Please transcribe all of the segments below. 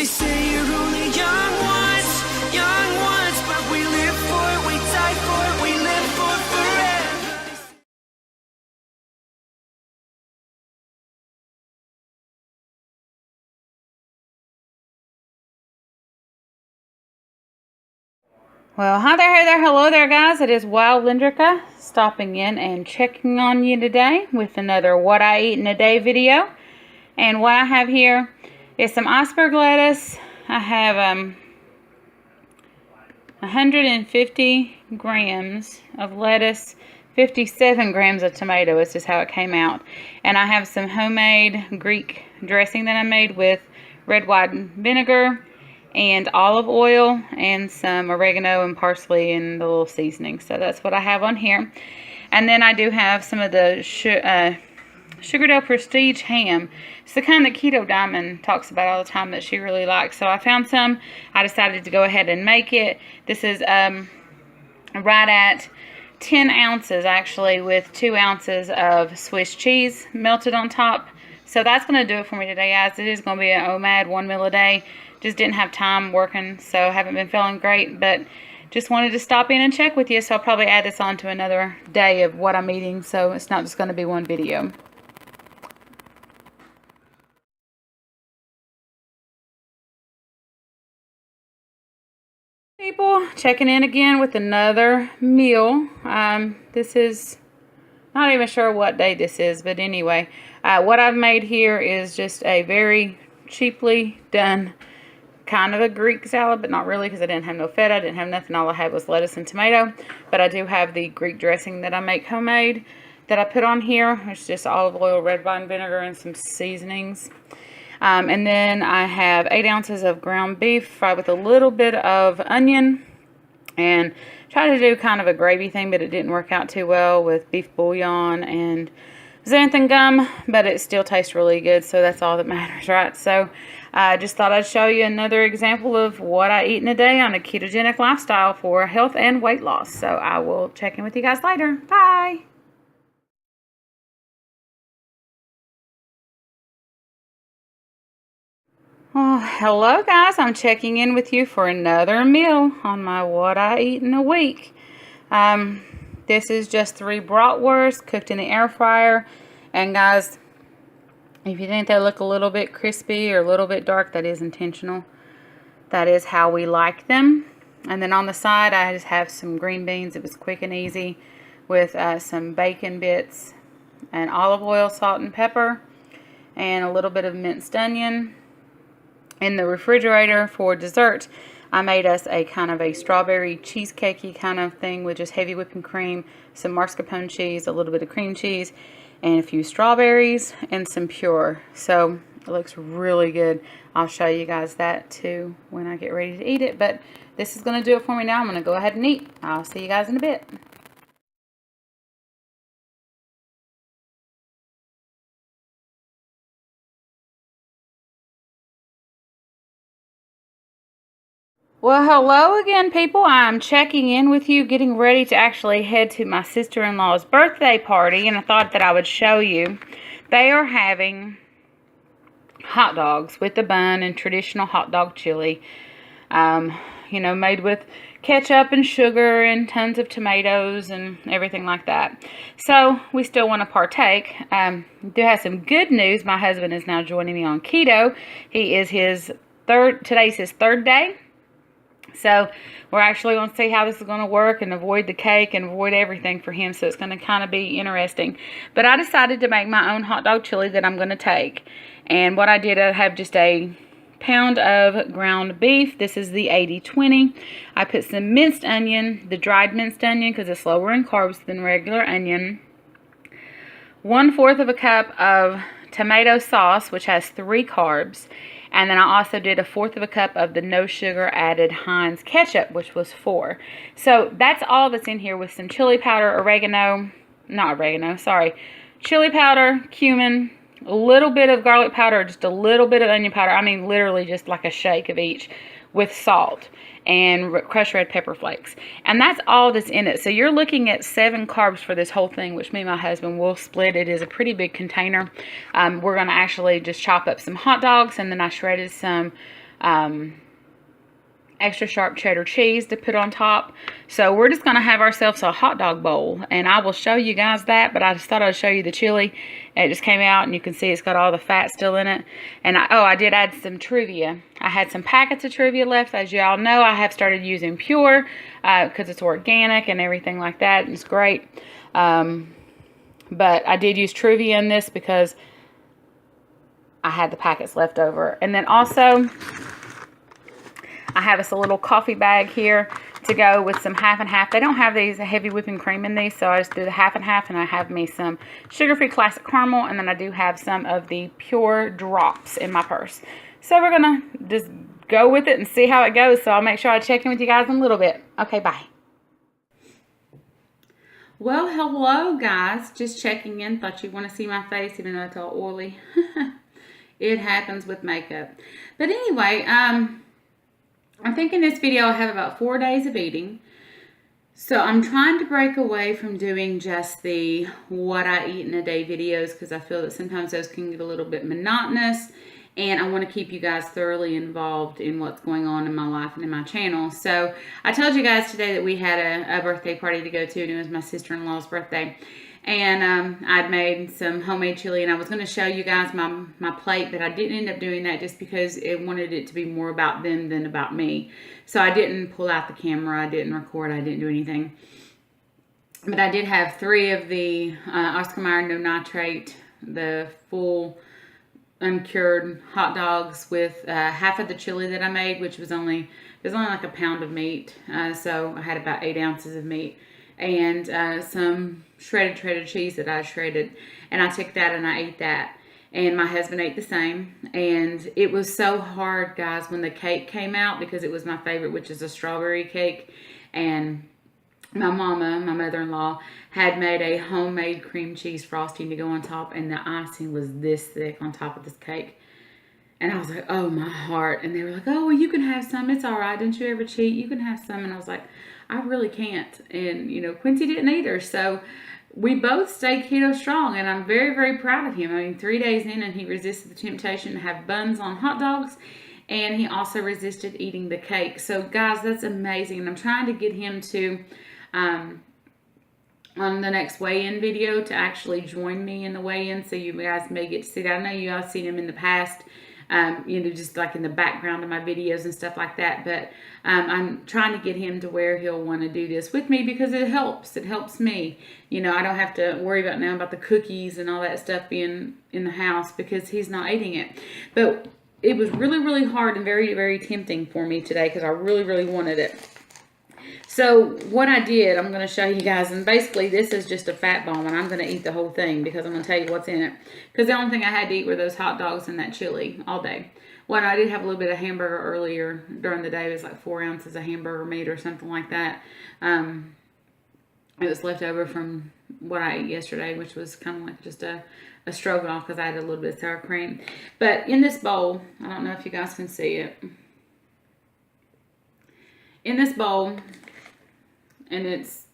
They say you're only young once, but we live for it, we die for it, we live for forever. Well, hi there, hey there, hello there, guys. It is Wild Lindrica stopping in and checking on you today with another What I Eat in a Day video. And what I have here is some iceberg lettuce. I have 150 grams of lettuce, 57 grams of tomato. It's just how it came out. And I have some homemade Greek dressing that I made with red wine vinegar and olive oil and some oregano and parsley and the little seasoning. So that's what I have on here. And then I do have some of the Sugardale Prestige ham. It's the kind that Keto Diamond talks about all the time that she really likes. So I found some. I decided to go ahead and make it. This is right at 10 ounces actually, with 2 ounces of Swiss cheese melted on top. So that's going to do it for me today, guys. It is going to be an OMAD 1 meal a day. Just didn't have time working, so haven't been feeling great, but just wanted to stop in and check with you. So I'll probably add this on to another day of what I'm eating, so it's not just going to be one video. People, checking in again with another meal. This is not even sure what day this is, but anyway, what I've made here is just a very cheaply done kind of a Greek salad, but not really, because I didn't have no feta, I didn't have nothing. All I had was lettuce and tomato, but I do have the Greek dressing that I make homemade that I put on here. It's just olive oil, red wine vinegar, and some seasonings. And then I have 8 ounces of ground beef fried with a little bit of onion, and tried to do kind of a gravy thing, but it didn't work out too well with beef bouillon and xanthan gum, but it still tastes really good, so that's all that matters, right? So I just thought I'd show you another example of what I eat in a day on a ketogenic lifestyle for health and weight loss. So I will check in with you guys later. Bye! Oh, hello guys, I'm checking in with you for another meal on my What I Eat in a Week. This is just 3 bratwursts cooked in the air fryer. And guys, if you think they look a little bit crispy or a little bit dark, that is intentional. That is how we like them. And then on the side, I just have some green beans. It was quick and easy, with some bacon bits and olive oil, salt and pepper, and a little bit of minced onion. In the refrigerator for dessert, I made us a kind of a strawberry cheesecakey kind of thing with just heavy whipping cream, some mascarpone cheese, a little bit of cream cheese, and a few strawberries and some pure. So it looks really good. I'll show you guys that too when I get ready to eat it. But this is going to do it for me now. I'm going to go ahead and eat. I'll see you guys in a bit. Well, hello again, people. I'm checking in with you, getting ready to actually head to my sister-in-law's birthday party, and I thought that I would show you. They are having hot dogs with the bun and traditional hot dog chili, you know, made with ketchup and sugar and tons of tomatoes and everything like that. So we still want to partake. Do have some good news. My husband is now joining me on keto. Today's his 3rd day. So we're actually going to see how this is going to work and avoid the cake and avoid everything for him. So it's going to kind of be interesting. But I decided to make my own hot dog chili that I'm going to take. And what I did, I have just a pound of ground beef. This is the 80-20. I put some minced onion, the dried minced onion, because it's lower in carbs than regular onion. 1/4 of a cup of tomato sauce, which has 3 carbs. And then I also did 1/4 of a cup of the no sugar added Heinz ketchup, which was 4. So that's all that's in here, with some chili powder, chili powder, cumin, a little bit of garlic powder, just a little bit of onion powder. I mean, literally just like a shake of each, with salt and crushed red pepper flakes. And that's all that's in it. So you're looking at 7 carbs for this whole thing, which me and my husband will split. It is a pretty big container. We're going to actually just chop up some hot dogs, and then I shredded some extra sharp cheddar cheese to put on top. So we're just going to have ourselves a hot dog bowl, and I will show you guys that, but I just thought I'd show you the chili. It just came out, and you can see it's got all the fat still in it. And I did add some trivia. I had some packets of trivia left. As you all know, I have started using Pure because it's organic and everything like that. It's great. But I did use trivia in this because I had the packets left over. And then also, I have us a little coffee bag here to go with some half and half. They don't have these heavy whipping cream in these, so I just do the half and half, and I have me some sugar-free classic caramel, and then I do have some of the Pure drops in my purse. So we're gonna just go with it and see how it goes. So I'll make sure I check in with you guys in a little bit. Okay, bye. Well, hello guys, just checking in. Thought you'd want to see my face even though it's all oily. It happens with makeup. But anyway, I think in this video I have about 4 days of eating. So I'm trying to break away from doing just the what I eat in a day videos, because I feel that sometimes those can get a little bit monotonous, and I want to keep you guys thoroughly involved in what's going on in my life and in my channel. So I told you guys today that we had a birthday party to go to, and it was my sister-in-law's birthday. And I'd made some homemade chili, and I was going to show you guys my plate, but I didn't end up doing that just because it wanted it to be more about them than about me. So I didn't pull out the camera, I didn't record, I didn't do anything. But I did have 3 of the Oscar Mayer no nitrate, the full uncured hot dogs with half of the chili that I made, which was only like a pound of meat. So I had about 8 ounces of meat. And some shredded cheese that I shredded, and I took that and I ate that, and my husband ate the same. And it was so hard, guys, when the cake came out, because it was my favorite, which is a strawberry cake. And my mother-in-law, had made a homemade cream cheese frosting to go on top, and the icing was this thick on top of this cake. And I was like, oh, my heart. And they were like, oh, well, you can have some. It's all right. Don't you ever cheat? You can have some. And I was like, I really can't. And, you know, Quincy didn't either. So we both stayed keto strong, and I'm very, very proud of him. I mean, 3 days in, and he resisted the temptation to have buns on hot dogs, and he also resisted eating the cake. So, guys, that's amazing. And I'm trying to get him to, on the next weigh-in video, to actually join me in the weigh-in, so you guys may get to see that. I know you all seen him in the past, you know, just like in the background of my videos and stuff like that. But I'm trying to get him to where he'll want to do this with me, because it helps. It helps me. You know, I don't have to worry about now about the cookies and all that stuff being in the house, because he's not eating it. But it was really, really hard and very, very tempting for me today, because I really, really wanted it. So what I did, I'm going to show you guys, and basically this is just a fat bomb, and I'm going to eat the whole thing because I'm going to tell you what's in it. Because the only thing I had to eat were those hot dogs and that chili all day. Well, I did have a little bit of hamburger earlier during the day. It was like 4 ounces of hamburger meat or something like that. It was left over from what I ate yesterday, which was kind of like just a stroganoff, because I had a little bit of sour cream. But in this bowl, I don't know if you guys can see it. In this bowl, and it's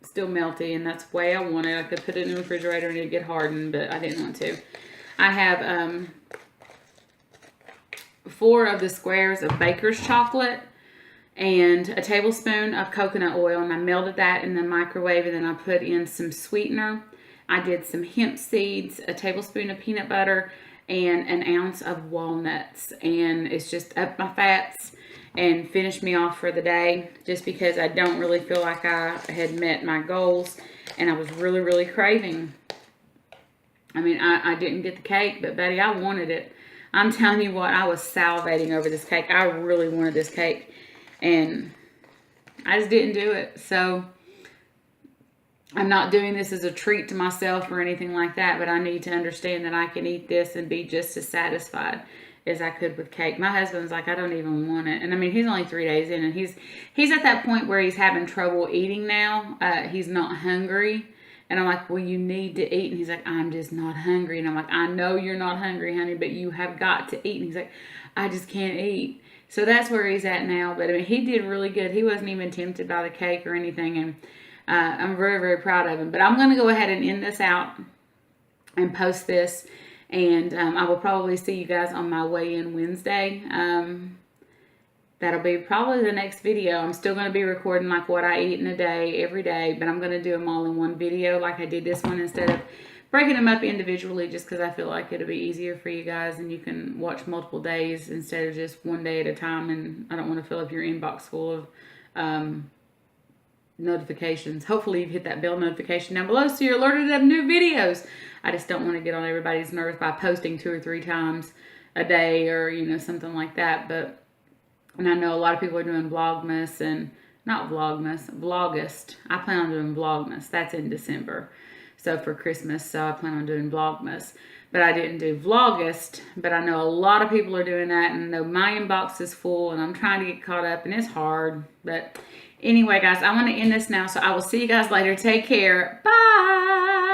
still melty, and that's the way I want it. I could put it in the refrigerator and it'd get hardened, but I didn't want to. I have 4 of the squares of baker's chocolate and a tablespoon of coconut oil, and I melted that in the microwave, and then I put in some sweetener. I did some hemp seeds, a tablespoon of peanut butter, and an ounce of walnuts, and it's just up my fats and finished me off for the day, just because I don't really feel like I had met my goals, and I was really, really craving. I mean, I didn't get the cake, but Betty, I wanted it. I'm telling you what, I was salivating over this cake. I really wanted this cake, and I just didn't do it. So I'm not doing this as a treat to myself or anything like that, but I need to understand that I can eat this and be just as satisfied as I could with cake. My husband's like, I don't even want it. And I mean, he's only 3 days in, and he's at that point where he's having trouble eating now. He's not hungry. And I'm like, well, you need to eat. And he's like, I'm just not hungry. And I'm like, I know you're not hungry, honey, but you have got to eat. And he's like, I just can't eat. So that's where he's at now. But I mean, he did really good. He wasn't even tempted by the cake or anything. And I'm very, very proud of him. But I'm going to go ahead and end this out and post this. And I will probably see you guys on my weigh-in Wednesday. that'll be probably the next video. I'm still going to be recording like what I eat in a day every day, but I'm going to do them all in one video like I did this one instead of breaking them up individually, just because I feel like it'll be easier for you guys and you can watch multiple days instead of just one day at a time. And I don't want to fill up your inbox full of notifications. Hopefully you've hit that bell notification down below so you're alerted of new videos. I just don't want to get on everybody's nerves by posting 2 or 3 times a day or, you know, something like that. And I know a lot of people are doing Vlogmas and not Vlogmas, Vlogust. I plan on doing Vlogmas. That's in December. So for Christmas, so I plan on doing Vlogmas. But I didn't do Vlogust. But I know a lot of people are doing that. And I know my inbox is full. And I'm trying to get caught up. And it's hard. But anyway, guys, I want to end this now. So I will see you guys later. Take care. Bye.